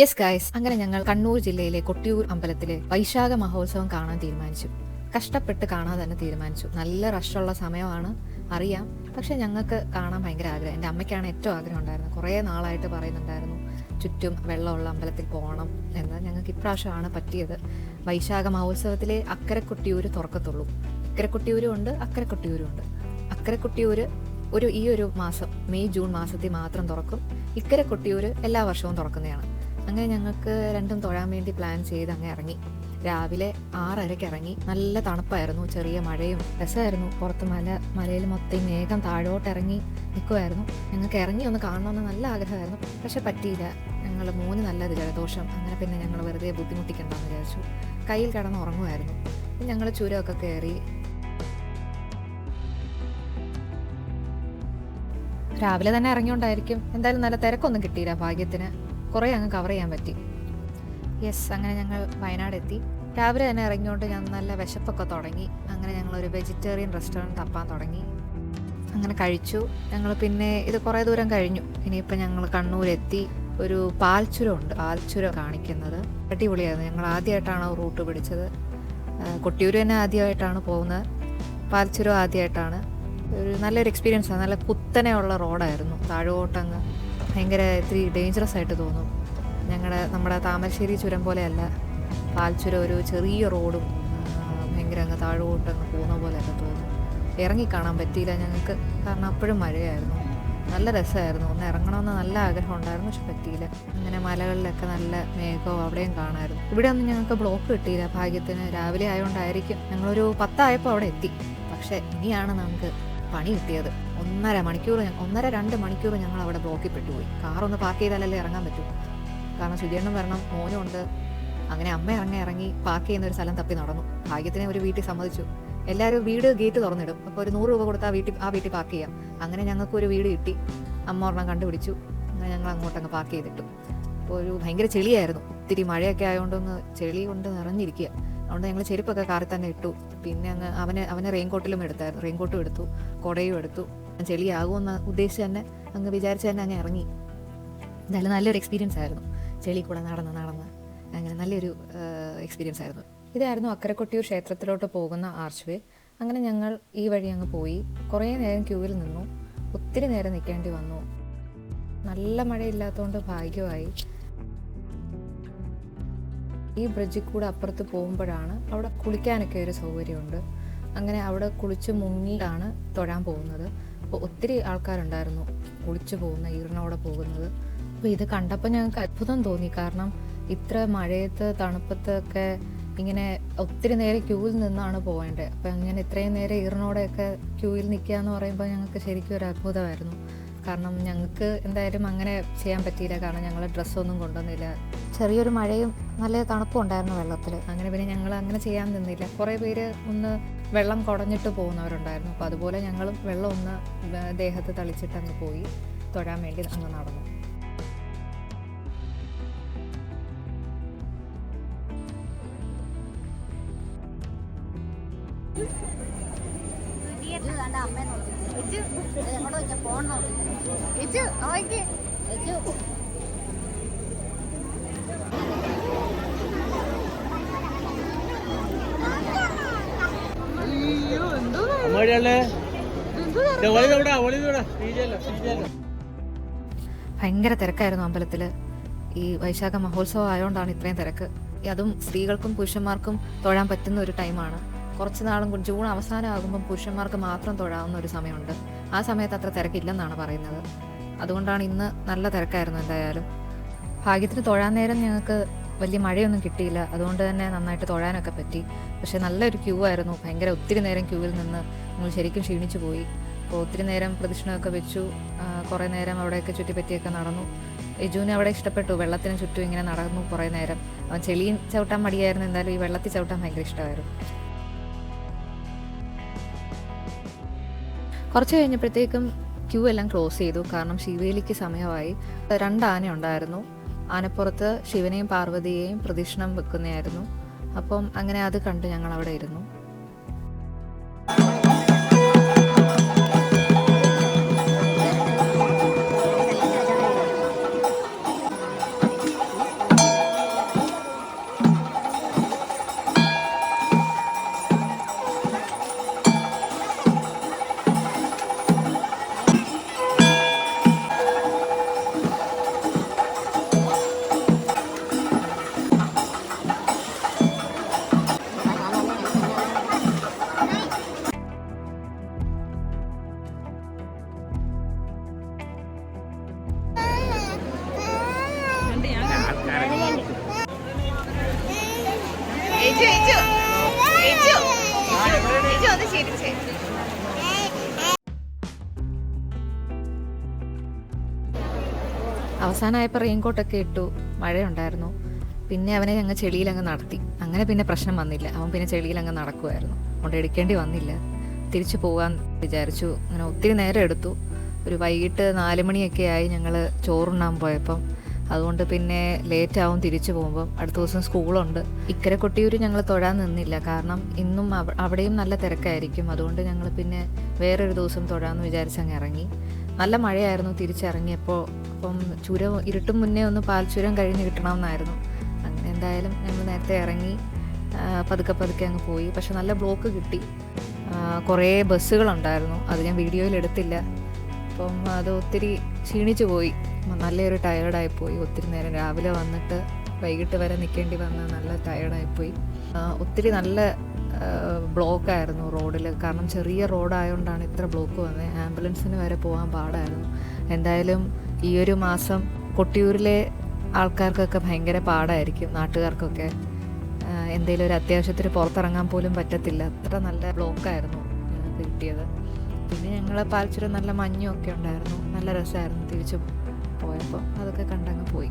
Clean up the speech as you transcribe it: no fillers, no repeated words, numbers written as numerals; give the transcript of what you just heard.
Yes guys, അങ്ങനെ ഞങ്ങൾ കണ്ണൂർ ജില്ലയിലെ കൊട്ടിയൂർ അമ്പലത്തിലെ വൈശാഖ മഹോത്സവം കാണാൻ തീരുമാനിച്ചു. കഷ്ടപ്പെട്ട് കാണാൻ തന്നെ തീരുമാനിച്ചു. നല്ല റഷുള്ള സമയമാണ് അറിയാം, പക്ഷെ ഞങ്ങൾക്ക് കാണാൻ ഭയങ്കര ആഗ്രഹം. എൻ്റെ അമ്മയ്ക്കാണ് ഏറ്റവും ആഗ്രഹം ഉണ്ടായിരുന്നത്. കുറേ നാളായിട്ട് പറയുന്നുണ്ടായിരുന്നു ചുറ്റും വെള്ളമുള്ള അമ്പലത്തിൽ പോകണം എന്ന്. ഞങ്ങൾക്ക് ഇപ്രാവശ്യമാണ് പറ്റിയത്. വൈശാഖ മഹോത്സവത്തിലെ അക്കരെ കൊട്ടിയൂർ തുറക്കത്തുള്ളൂ. ഇക്കരെ കൊട്ടിയൂരും ഉണ്ട്, അക്കരെ കൊട്ടിയൂരും ഉണ്ട്. അക്കരെ കൊട്ടിയൂർ ഈ ഒരു മാസം മെയ് ജൂൺ മാസത്തിൽ മാത്രം തുറക്കും. ഇക്കരെ കൊട്ടിയൂർ എല്ലാ വർഷവും തുറക്കുന്നതാണ്. അങ്ങനെ ഞങ്ങൾക്ക് രണ്ടും തൊഴാൻ വേണ്ടി പ്ലാൻ ചെയ്ത് അങ്ങ് ഇറങ്ങി. രാവിലെ 6:30 ഇറങ്ങി. നല്ല തണുപ്പായിരുന്നു, ചെറിയ മഴയും രസമായിരുന്നു. പുറത്ത് മലയിൽ മൊത്തം മേഘം താഴോട്ട് ഇറങ്ങി നിൽക്കുമായിരുന്നു. ഞങ്ങൾക്ക് ഇറങ്ങി ഒന്ന് കാണണമെന്ന് നല്ല ആഗ്രഹമായിരുന്നു, പക്ഷെ പറ്റിയില്ല. ഞങ്ങൾ മോന് നല്ല ജലദോഷം. അങ്ങനെ പിന്നെ ഞങ്ങൾ വെറുതെ ബുദ്ധിമുട്ടിക്കണ്ടെന്ന് വിചാരിച്ചു. കയ്യിൽ കിടന്ന് ഉറങ്ങുമായിരുന്നു. ഞങ്ങൾ ചുരമൊക്കെ കയറി രാവിലെ തന്നെ ഇറങ്ങിയോണ്ടായിരിക്കും എന്തായാലും നല്ല തിരക്കൊന്നും കിട്ടിയില്ല. ഭാഗ്യത്തിന് കുറേ അങ്ങ് കവർ ചെയ്യാൻ പറ്റി. യെസ്, അങ്ങനെ ഞങ്ങൾ വയനാട് എത്തി. രാവിലെ തന്നെ ഇറങ്ങിയോണ്ട് ഞാൻ നല്ല വിശപ്പൊക്കെ തുടങ്ങി. അങ്ങനെ ഞങ്ങളൊരു വെജിറ്റേറിയൻ റെസ്റ്റോറൻറ്റ് തപ്പാൻ തുടങ്ങി. അങ്ങനെ കഴിച്ചു. ഞങ്ങൾ പിന്നെ ഇത് കുറേ ദൂരം കഴിഞ്ഞു. ഇനിയിപ്പോൾ ഞങ്ങൾ കണ്ണൂരെത്തി. ഒരു പാൽച്ചുരമുണ്ട്, പാൽച്ചുരം കാണിക്കുന്നത് അടിപൊളിയായിരുന്നു. ഞങ്ങൾ ആദ്യമായിട്ടാണ് റൂട്ട് പിടിച്ചത്. കൊട്ടിയൂർ തന്നെ ആദ്യമായിട്ടാണ് പോകുന്നത്, പാൽച്ചുരം ആദ്യമായിട്ടാണ്. ഒരു നല്ലൊരു എക്സ്പീരിയൻസ് ആണ്. നല്ല കുത്തനെയുള്ള റോഡായിരുന്നു. താഴോട്ടങ്ങ് ഭയങ്കര ഇത്തിരി ഡേഞ്ചറസ് ആയിട്ട് തോന്നും. നമ്മുടെ താമരശ്ശേരി ചുരം പോലെയല്ല പാൽച്ചുരം. ഒരു ചെറിയ റോഡും ഭയങ്കര അങ്ങ് താഴോട്ടങ്ങ് പോകുന്ന പോലെയൊക്കെ തോന്നും. ഇറങ്ങിക്കാണാൻ പറ്റിയില്ല ഞങ്ങൾക്ക്, കാരണം അപ്പോഴും മഴയായിരുന്നു. നല്ല രസമായിരുന്നു. ഒന്ന് ഇറങ്ങണമെന്ന് നല്ല ആഗ്രഹം ഉണ്ടായിരുന്നു, പക്ഷെ പറ്റിയില്ല. അങ്ങനെ മലകളിലൊക്കെ നല്ല മേഘവും അവിടെയും കാണാമായിരുന്നു. ഇവിടെ ഒന്നും ഞങ്ങൾക്ക് ബ്ലോക്ക് കിട്ടിയില്ല ഭാഗ്യത്തിന്. രാവിലെ ആയതുകൊണ്ടായിരിക്കും. ഞങ്ങളൊരു 10 ആയപ്പോൾ അവിടെ എത്തി. പക്ഷേ ഇനിയാണ് നമുക്ക് പണി കിട്ടിയത്. 1.5-2 മണിക്കൂർ ഞങ്ങൾ അവിടെ ബ്ലോക്കിൽ പെട്ടുപോയി. കാറൊന്ന് പാർക്ക് ചെയ്താലല്ലേ ഇറങ്ങാൻ പറ്റൂ. കാരണം സുജേണ്ണൻ വരണം, മോനും ഉണ്ട്. അങ്ങനെ അമ്മ ഇറങ്ങി പാർക്ക് ചെയ്യുന്ന ഒരു സ്ഥലം തപ്പി നടന്നു. ഭാഗ്യത്തിനെ ഒരു വീട്ടിൽ സമ്മതിച്ചു. എല്ലാവരും വീട് ഗേറ്റ് തുറന്നിടും, അപ്പോൾ ഒരു 100 രൂപ കൊടുത്താൽ ആ വീട്ടിൽ പാർക്ക് ചെയ്യാം. അങ്ങനെ ഞങ്ങൾക്ക് ഒരു വീട് കിട്ടി. അമ്മ ഒരെണ്ണം കണ്ടുപിടിച്ചു. അങ്ങനെ ഞങ്ങൾ അങ്ങോട്ടങ്ങ് പാർക്ക് ചെയ്തിട്ടു. അപ്പോൾ ഒരു ഭയങ്കര ചെളിയായിരുന്നു. ഒത്തിരി മഴയൊക്കെ ആയതുകൊണ്ടൊന്ന് ചെളി കൊണ്ട് നിറഞ്ഞിരിക്കുക. അതുകൊണ്ട് ഞങ്ങൾ ചെരുപ്പൊക്കെ കാറിൽ തന്നെ ഇട്ടു. പിന്നെ അവന് റെയിൻകോട്ടിലും എടുത്തു, കുടയും എടുത്തു. ചെളിയാകുമെന്ന് ഉദ്ദേശിച്ച് തന്നെ വിചാരിച്ച് തന്നെ അങ്ങ് ഇറങ്ങി. എന്തായാലും നല്ലൊരു എക്സ്പീരിയൻസ് ആയിരുന്നു. ചെളി കൂടെ നടന്ന് അങ്ങനെ നല്ലൊരു എക്സ്പീരിയൻസ് ആയിരുന്നു. ഇതായിരുന്നു അക്കരെ കൊട്ടിയൂർ ക്ഷേത്രത്തിലോട്ട് പോകുന്ന ആർച്ച് വേ. അങ്ങനെ ഞങ്ങൾ ഈ വഴി അങ്ങ് പോയി. കുറേ നേരം ക്യൂവിൽ നിന്നു. ഒത്തിരി നേരം നിൽക്കേണ്ടി വന്നു. നല്ല മഴയില്ലാത്തതുകൊണ്ട് ഭാഗ്യമായി. ഈ ബ്രിഡ്ജിൽ കൂടെ അപ്പുറത്ത് പോകുമ്പോഴാണ് അവിടെ കുളിക്കാനൊക്കെ ഒരു സൗകര്യമുണ്ട്. അങ്ങനെ അവിടെ കുളിച്ച് മുങ്ങിയിട്ടാണ് തൊഴാൻ പോകുന്നത്. അപ്പോൾ ഒത്തിരി ആൾക്കാരുണ്ടായിരുന്നു കുളിച്ചു പോകുന്ന, ഈറിനോടെ പോകുന്നത്. അപ്പോൾ ഇത് കണ്ടപ്പോൾ ഞങ്ങൾക്ക് അത്ഭുതം തോന്നി. കാരണം ഇത്ര മഴയത്ത് തണുപ്പത്തൊക്കെ ഇങ്ങനെ ഒത്തിരി നേരം ക്യൂവിൽ നിന്നാണ് പോകേണ്ടത്. അപ്പോൾ അങ്ങനെ ഇത്രയും നേരം ഈറിനോടെയൊക്കെ ക്യൂവിൽ നിൽക്കുക എന്ന് പറയുമ്പോൾ ഞങ്ങൾക്ക് ശരിക്കും ഒരു അത്ഭുതമായിരുന്നു. കാരണം ഞങ്ങൾക്ക് എന്തായാലും അങ്ങനെ ചെയ്യാൻ പറ്റിയില്ല. കാരണം ഞങ്ങൾ ഡ്രസ്സൊന്നും കൊണ്ടുവന്നില്ല. ചെറിയൊരു മഴയും നല്ല തണുപ്പും ഉണ്ടായിരുന്നു വെള്ളത്തിൽ. അങ്ങനെ പിന്നെ ഞങ്ങൾ അങ്ങനെ ചെയ്യാൻ നിന്നില്ല. കുറേ പേര് ഒന്ന് വെള്ളം കുടഞ്ഞിട്ട് പോകുന്നവരുണ്ടായിരുന്നു. അപ്പോൾ അതുപോലെ ഞങ്ങളും വെള്ളം ഒന്ന് ദേഹത്ത് തളിച്ചിട്ട് അങ്ങ് പോയി തൊഴാൻ വേണ്ടി അങ്ങ് നടന്നു. ഭയങ്കര തിരക്കായിരുന്നു അമ്പലത്തിൽ. ഈ വൈശാഖ മഹോത്സവം ആയതുകൊണ്ടാണ് ഇത്രയും തിരക്ക്. അതും സ്ത്രീകൾക്കും പുരുഷന്മാർക്കും തൊഴാൻ പറ്റുന്ന ഒരു ടൈമാണ്. കുറച്ച് നാളും ജൂൺ അവസാനം ആകുമ്പം പുരുഷന്മാർക്ക് മാത്രം തൊഴാവുന്ന ഒരു സമയമുണ്ട്. ആ സമയത്ത് അത്ര തിരക്കില്ലെന്നാണ് പറയുന്നത്. അതുകൊണ്ടാണ് ഇന്ന് നല്ല തിരക്കായിരുന്നു. എന്തായാലും ഭാഗ്യത്തിന് തൊഴാൻ നേരം ഞങ്ങൾക്ക് വലിയ മഴയൊന്നും കിട്ടിയില്ല. അതുകൊണ്ട് തന്നെ നന്നായിട്ട് തൊഴാനൊക്കെ പറ്റി. പക്ഷെ നല്ലൊരു ക്യൂ ആയിരുന്നു. ഭയങ്കര ഒത്തിരി നേരം ക്യൂവിൽ നിന്ന് ഞങ്ങൾ ശരിക്കും ക്ഷീണിച്ചു പോയി. അപ്പോൾ ഒത്തിരി നേരം പ്രദക്ഷിണമൊക്കെ വെച്ചു. കുറേ നേരം അവിടെയൊക്കെ ചുറ്റിപ്പറ്റിയൊക്കെ നടന്നു. യജുവിനെ അവിടെ ഇഷ്ടപ്പെട്ടു. വെള്ളത്തിന് ചുറ്റും ഇങ്ങനെ നടന്നു കുറേ നേരം. അവൻ ചെളിയും ചവിട്ടാൻ മടിയായിരുന്നു, എന്തായാലും ഈ വെള്ളത്തിൽ ചവിട്ടാൻ ഭയങ്കര ഇഷ്ടമായിരുന്നു. കുറച്ച് കഴിഞ്ഞപ്പോഴത്തേക്കും ക്യൂ എല്ലാം ക്ലോസ് ചെയ്തു. കാരണം ശിവേലിക്ക് സമയമായി. 2 ആന ഉണ്ടായിരുന്നു. ആനപ്പുറത്ത് ശിവനെയും പാർവതിയെയും പ്രദക്ഷിണം വെക്കുന്നതായിരുന്നു. അപ്പം അങ്ങനെ അത് കണ്ട് ഞങ്ങൾ അവിടെ ഇരുന്നു. അവസാനമായപ്പോൾ റെയിൻകോട്ടൊക്കെ ഇട്ടു, മഴയുണ്ടായിരുന്നു. പിന്നെ അവനെ ഞങ്ങൾ ചെളിയിലങ്ങ് നടത്തി. അങ്ങനെ പിന്നെ പ്രശ്നം വന്നില്ല, അവൻ പിന്നെ ചെളിയിലങ്ങ് നടക്കുമായിരുന്നു, അതുകൊണ്ട് എടുക്കേണ്ടി വന്നില്ല. തിരിച്ചു പോകാൻ വിചാരിച്ചു. അങ്ങനെ ഒത്തിരി നേരം എടുത്തു. ഒരു വൈകിട്ട് 4 മണിയൊക്കെ ആയി ഞങ്ങൾ ചോറുണ്ണാൻ പോയപ്പം. അതുകൊണ്ട് പിന്നെ ലേറ്റാവും തിരിച്ചു പോകുമ്പം. അടുത്ത ദിവസം സ്കൂളുണ്ട്. ഇക്കരെ കൊട്ടിയൂർ ഞങ്ങൾ തൊഴാൻ നിന്നില്ല, കാരണം ഇന്നും അവിടെയും നല്ല തിരക്കായിരിക്കും. അതുകൊണ്ട് ഞങ്ങൾ പിന്നെ വേറൊരു ദിവസം തൊഴാമെന്ന് വിചാരിച്ചങ്ങ് ഇറങ്ങി. നല്ല മഴയായിരുന്നു തിരിച്ചിറങ്ങിയപ്പോൾ. അപ്പം ചുരം ഇരുട്ടും മുന്നേ ഒന്ന് പാൽച്ചുരം കഴിഞ്ഞ് കിട്ടണമെന്നായിരുന്നു. അങ്ങനെ എന്തായാലും ഞങ്ങൾ നേരത്തെ ഇറങ്ങി പതുക്കെ പതുക്കെ അങ്ങ് പോയി. പക്ഷെ നല്ല ബ്ലോക്ക് കിട്ടി. കുറേ ബസ്സുകളുണ്ടായിരുന്നു, അത് ഞാൻ വീഡിയോയിൽ എടുത്തില്ല. അപ്പം അത് ഒത്തിരി ക്ഷീണിച്ചു പോയി, നല്ലൊരു ടയേർഡായിപ്പോയി. ഒത്തിരി നേരം രാവിലെ വന്നിട്ട് വൈകിട്ട് വരെ നിൽക്കേണ്ടി വന്ന് നല്ല ടയേർഡായിപ്പോയി. ഒത്തിരി നല്ല ബ്ലോക്കായിരുന്നു റോഡിൽ, കാരണം ചെറിയ റോഡായതുകൊണ്ടാണ് ഇത്ര ബ്ലോക്ക് വന്നത്. ആംബുലൻസിന് വരെ പോകാൻ പാടായിരുന്നു. എന്തായാലും ഈ ഒരു മാസം കൊട്ടിയൂരിലെ ആൾക്കാർക്കൊക്കെ ഭയങ്കര പാടായിരിക്കും, നാട്ടുകാർക്കൊക്കെ. എന്തെങ്കിലും ഒരു അത്യാവശ്യത്തിന് പുറത്തിറങ്ങാൻ പോലും പറ്റത്തില്ല, അത്ര നല്ല ബ്ലോക്കായിരുന്നു ഞങ്ങൾക്ക് കിട്ടിയത്. പിന്നെ ഞങ്ങൾ പാൽച്ചുരം നല്ല മഞ്ഞും ഒക്കെ ഉണ്ടായിരുന്നു, നല്ല രസമായിരുന്നു തിരിച്ചു പോയപ്പോൾ. അതൊക്കെ കണ്ടങ്ങ് പോയി.